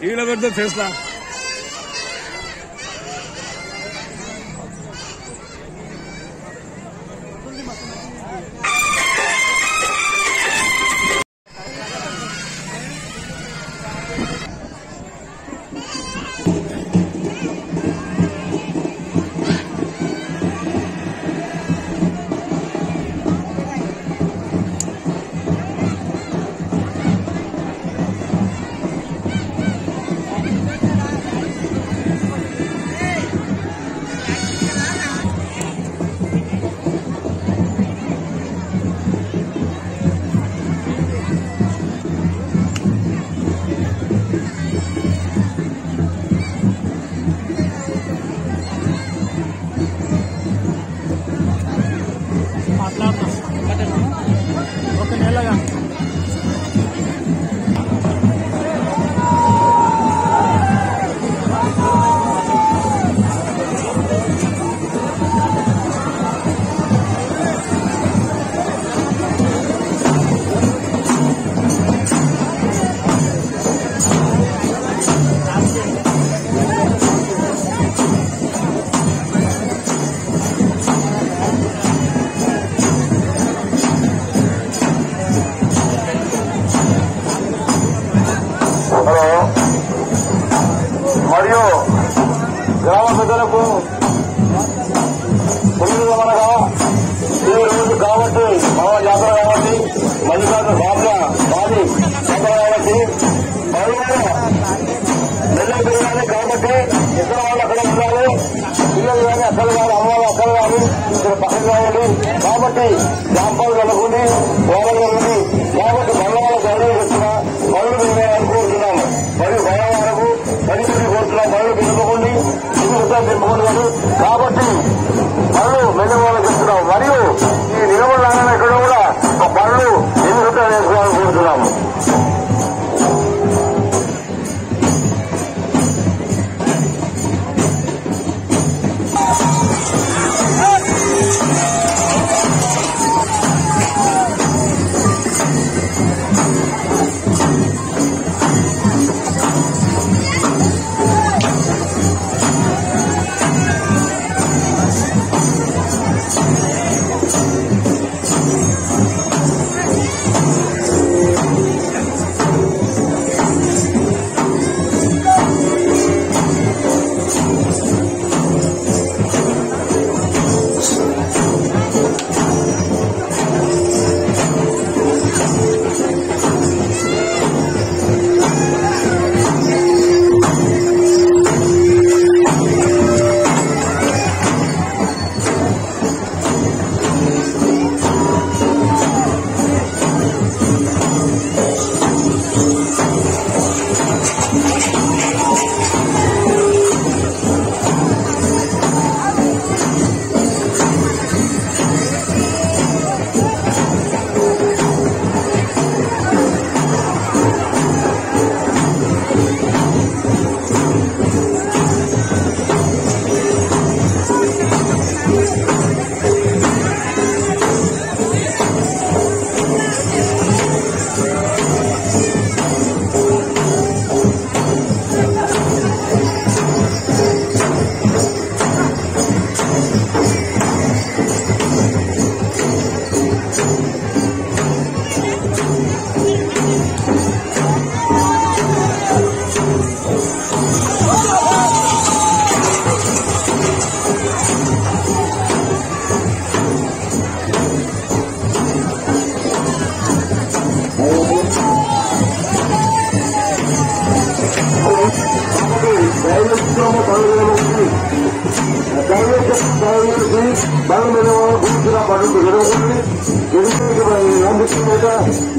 టీవీలో పెడితే ఫేస్లా ఒక నెలగా మరియు గ్రామ ప్రజలకు తెలియదనగా ఈ రోజు కాబట్టి మన జాతర కాబట్టి మల్లికార్జున స్వామి వారి జాతర కాబట్టి మరియు నెల్లూరు తిరగాలి కాబట్టి ఎక్కడ వాళ్ళు అక్కడ ఉండాలి పిల్లలు కానీ అక్కలు కానీ అమ్మవాళ్ళు అక్కలు కానీ ఇక్కడ పక్కన కావాలి కాబట్టి జాంపాలు కలుగుండి గోడలు కలుగుండి కాబట్టి బంగాళ గౌరవం చేస్తున్న పనులు మేము అనుకుంటున్నాము మరియు భయవారకు పరిస్థితి కోరుతున్న పనులు పెట్టుకోండి తెంపుకోండి కాబట్టి పనులు మెల్లవాళ్ళు చెప్తున్నాము మరియు ఈ నిలబడాలన్న ఇక్కడ కూడా ఆ పనులు ఎందుకు వేసుకోవాలని కోరుతున్నాము.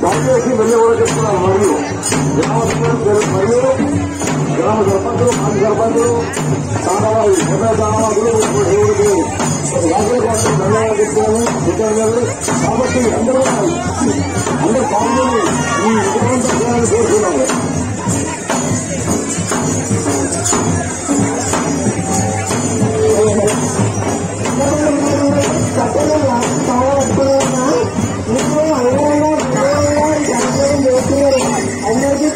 దయచేసి వెళ్ళేవాళ్ళు చెప్తున్నారు మరియు గ్రామ సర్పంచులు మాజీ సర్పంచులు తాండవాళ్ళు తాండవాదులు ధన్యవాదాలు చెప్తాను కాబట్టి అందరూ పాల్గొని ఈ విధానం కోరుతున్నాము. అందరికీ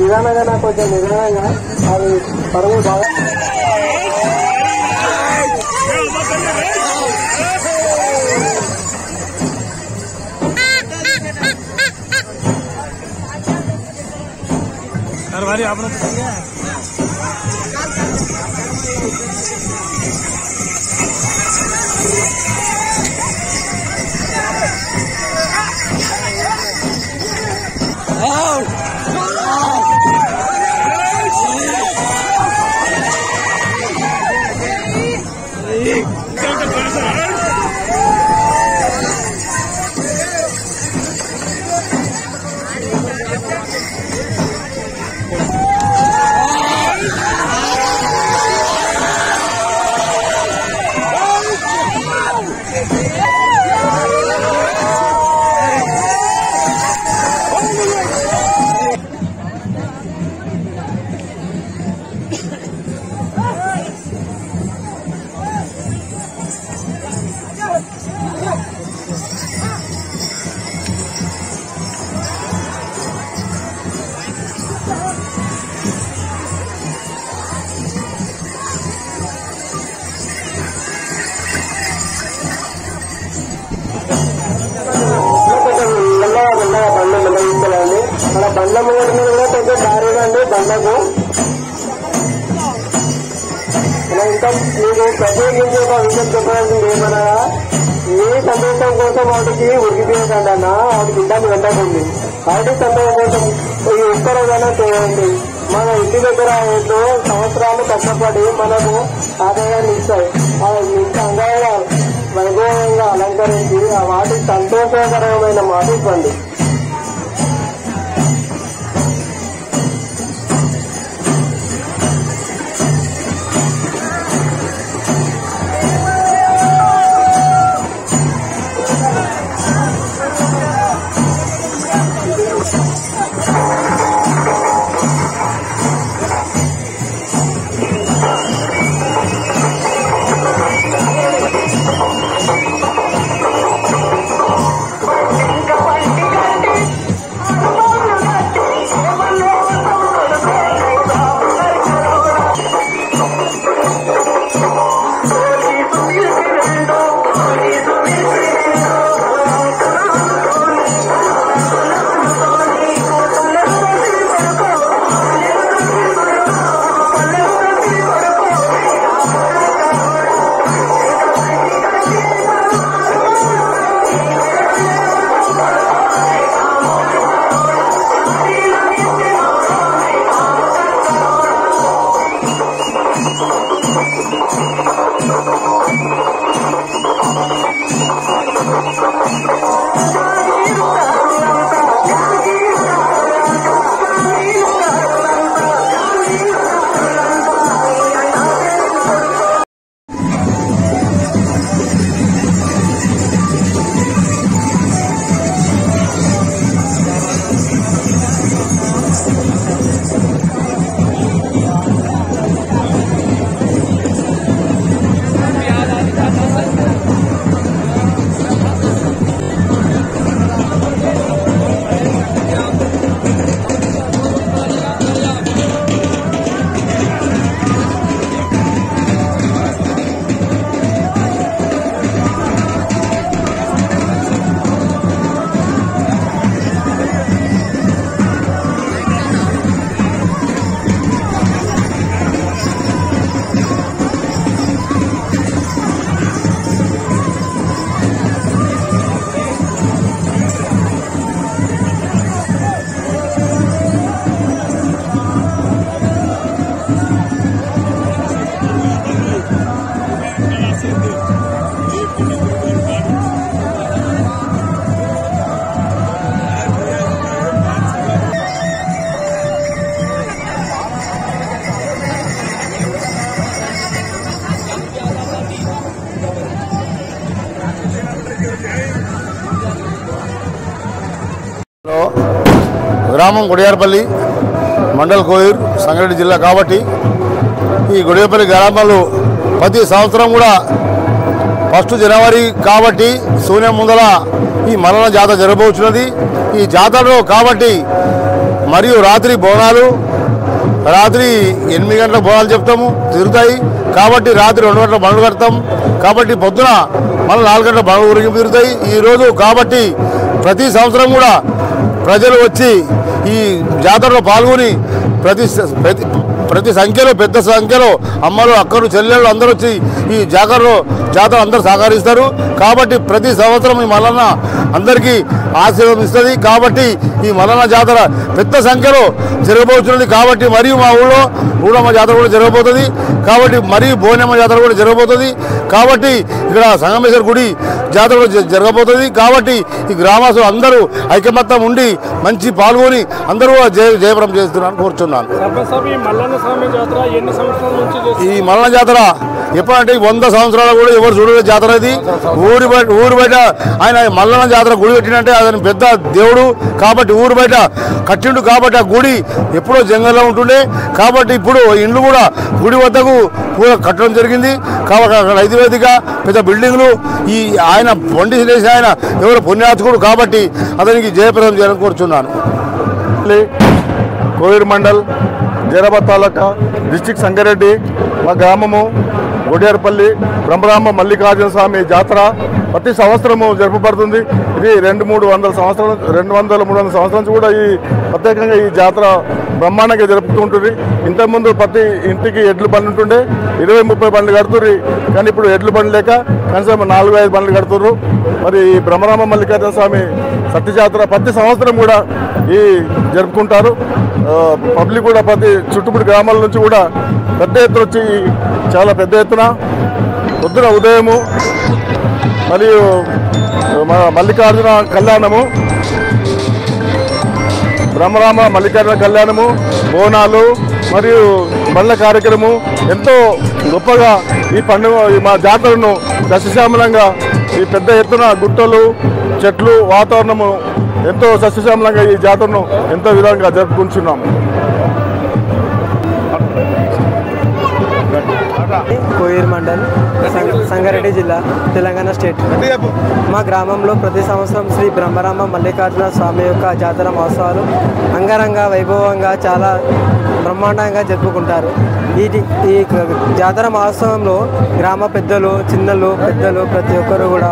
నిదానంగా నాకు కొంచెం నిదానంగా అది పరుగు బాగా మన బండ్ల ముంగడి మీద కూడా కొంచెం దారిగా అండి బండ్లకు. ఇంకా మీకు ప్రత్యేకించి ఒక విషయం చెప్పాల్సింది ఏమనగా మీ సంతోషం కోసం వాటికి ఉరికిపోయకండి అన్న, వాటికి ఇబ్బంది పెట్టకండి. వాటి సంతోషం కోసం ఈ ఒక్కరోజైనా చేయండి. మన ఇంటి దగ్గర ఎన్నో సంవత్సరాలు కష్టపడి మనకు ఆదాయాన్ని ఇస్తాయి. ఇంత అందంగా వైభవంగా అలంకరించి ఆ వాటికి సంతోషకరమైన మాట ఇవ్వండి. ఇంకా గ్రామం గుడియారపల్లి, మండల్ కోయూర్, సంగారెడ్డి జిల్లా. కాబట్టి ఈ గుడియారపల్లి గ్రామంలో ప్రతి సంవత్సరం కూడా 1 జనవరి కాబట్టి శూన్యం ముందల ఈ మల్లన్న జాతర జరగబోతున్నది. ఈ జాతరలో కాబట్టి మరియు రాత్రి బోనాలు, రాత్రి 8 గంటల బోనాలు చెప్తాము తిరుగుతాయి. కాబట్టి రాత్రి 2 గంటల బండ్లు కడతాం. కాబట్టి పొద్దున మళ్ళీ 4 గంటల బండ్లు ఊరికి తిరుగుతాయి. ఈరోజు కాబట్టి ప్రతి సంవత్సరం కూడా ప్రజలు వచ్చి ఈ జాతరలో పాల్గొని ప్రతి సంఖ్యలో పెద్ద సంఖ్యలో అమ్మలు, అక్కలు, చెల్లెళ్ళు అందరూ వచ్చి ఈ జాతర అందరూ సహకరిస్తారు. కాబట్టి ప్రతి సంవత్సరం ఈ మల్లన్న అందరికీ ఆశీర్వాదం ఇస్తుంది. కాబట్టి ఈ మల్లన్న జాతర పెద్ద సంఖ్యలో జరగబోతున్నది. కాబట్టి మరియు మా ఊళ్ళో ఊళ్ళమ్మ జాతర కూడా జరగబోతుంది. కాబట్టి మరియు బోనమ్మ జాతర కూడా జరగబోతుంది. కాబట్టి ఇక్కడ సంగమేశ్వర గుడి జాతర కూడా జరగబోతుంది. కాబట్టి ఈ గ్రామస్తులు అందరూ ఐకమత్యం ఉండి మంచి పాల్గొని అందరూ జయప్రదం చేస్తున్నారని కోరుచున్నాను. ఈ మల్లన్న జాతర ఎప్పుడంటే 100 సంవత్సరాలు కూడా ఎవరు చూడలే జాతర. ఇది ఊరు బయట ఆయన మల్లన్న జాతర గుడి పెట్టినంటే అతను పెద్ద దేవుడు. కాబట్టి ఊరు బయట కట్టిండు. కాబట్టి ఆ గుడి ఎప్పుడో జంగల్లో ఉంటుండే. కాబట్టి ఇప్పుడు ఇండ్లు కూడా గుడి వద్దకు కూడా కట్టడం జరిగింది. కాబట్టి అక్కడ 5 వేదిక పెద్ద బిల్డింగ్లు. ఈ ఆయన వండి చేసి ఆయన ఎవరు పుణ్యాత్కుడు. కాబట్టి అతనికి జయప్రదం చేయాలని కోరుచున్నాను. కోయూర్ మండల్, జైరాబాద్ తాలూకా, డిస్టిక్ సంగారెడ్డి. మా గ్రామము గుడియారపల్లి బ్రహ్మరామ మల్లికార్జున స్వామి జాతర ప్రతి సంవత్సరము జరపబడుతుంది. ఇది 200-300 సంవత్సరాలు 200-300 సంవత్సరాల నుంచి కూడా ఈ ప్రత్యేకంగా ఈ జాతర బ్రహ్మాండంగా జరుపుతుంటుంది. ఇంతకుముందు ప్రతి ఇంటికి ఎడ్లు బండ్లు ఉంటుండే, 20-30 బండ్లు కడుతుర్రు. కానీ ఇప్పుడు ఎడ్లు బండ్లు లేక కనీసం 4-5 బండ్లు కడుతుర్రు. మరి ఈ బ్రహ్మరామ మల్లికార్జున స్వామి సత్య జాతర ప్రతి సంవత్సరం కూడా ఈ జరుపుకుంటారు. పబ్లిక్ కూడా ప్రతి చుట్టుముడి గ్రామాల నుంచి కూడా పెద్ద ఎత్తున వచ్చి చాలా పెద్ద ఎత్తున పొద్దున ఉదయము మరియు మల్లికార్జున కళ్యాణము, బ్రహ్మరామ మల్లికార్జున కళ్యాణము, బోనాలు మరియు బండ్ల కార్యక్రమం ఎంతో గొప్పగా ఈ పండుగ మా జాతరను సస్యశ్యామలంగా ఈ పెద్ద ఎత్తున గుట్టలు, చెట్లు, వాతావరణము ఎంతో సస్యశ్యామలంగా ఈ జాతరను ఎంతో విధంగా జరుపుకుంటున్నాము. కోయూర్ మండల్, సంగారెడ్డి జిల్లా, తెలంగాణ స్టేట్. మా గ్రామంలో ప్రతి సంవత్సరం శ్రీ బ్రహ్మరామ మల్లికార్జున స్వామి యొక్క జాతర మహోత్సవాలు అంగరంగ వైభవంగా చాలా బ్రహ్మాండంగా జరుపుకుంటారు. ఈ జాతర మహోత్సవంలో గ్రామ పెద్దలు, చిన్నలు, పెద్దలు ప్రతి ఒక్కరు కూడా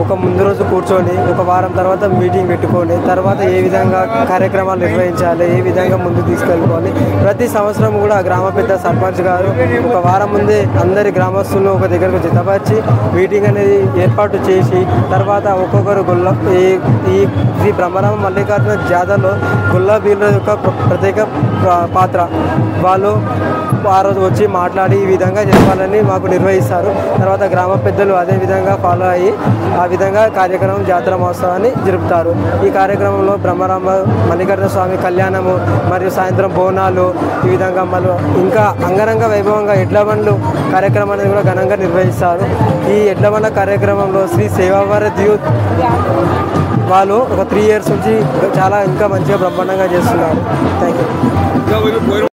ఒక ముందు రోజు కూర్చొని ఒక వారం తర్వాత మీటింగ్ పెట్టుకొని తర్వాత ఏ విధంగా కార్యక్రమాలు నిర్వహించాలి, ఏ విధంగా ముందుకు తీసుకెళ్ళుకోవాలి. ప్రతి సంవత్సరం కూడా గ్రామ పెద్ద సర్పంచ్ గారు ఒక వారం ముందే అందరి గ్రామస్తులను ఒక దగ్గరకు జతపరిచి మీటింగ్ అనేది ఏర్పాటు చేసి తర్వాత ఒక్కొక్కరు ఈ శ్రీ బ్రహ్మరామ మల్లికార్జున జాతరలో గుల్లాబీల యొక్క ప్రత్యేక పాత్ర. వాళ్ళు ఆ రోజు వచ్చి మాట్లాడి ఈ విధంగా చెప్పాలని మాకు నిర్వహిస్తారు. తర్వాత గ్రామ పెద్దలు అదే విధంగా ఫాలో అయ్యి ఆ విధంగా కార్యక్రమం జాతర మహోత్సవాన్ని జరుపుతారు. ఈ కార్యక్రమంలో బ్రహ్మరామ మల్లికార్జున స్వామి కళ్యాణము మరియు సాయంత్రం బోనాలు ఈ విధంగా మళ్ళీ ఇంకా అంగరంగ వైభవంగా ఎడ్ల బండ్లు కార్యక్రమం అనేది కూడా ఘనంగా నిర్వహిస్తారు. ఈ ఎడ్ల బండ్ల కార్యక్రమంలో శ్రీ సేవాభారత్ యూత్ వాళ్ళు ఒక 3 years నుంచి చాలా ఇంకా మంచిగా బ్రహ్మాండంగా చేస్తున్నారు. Thank you.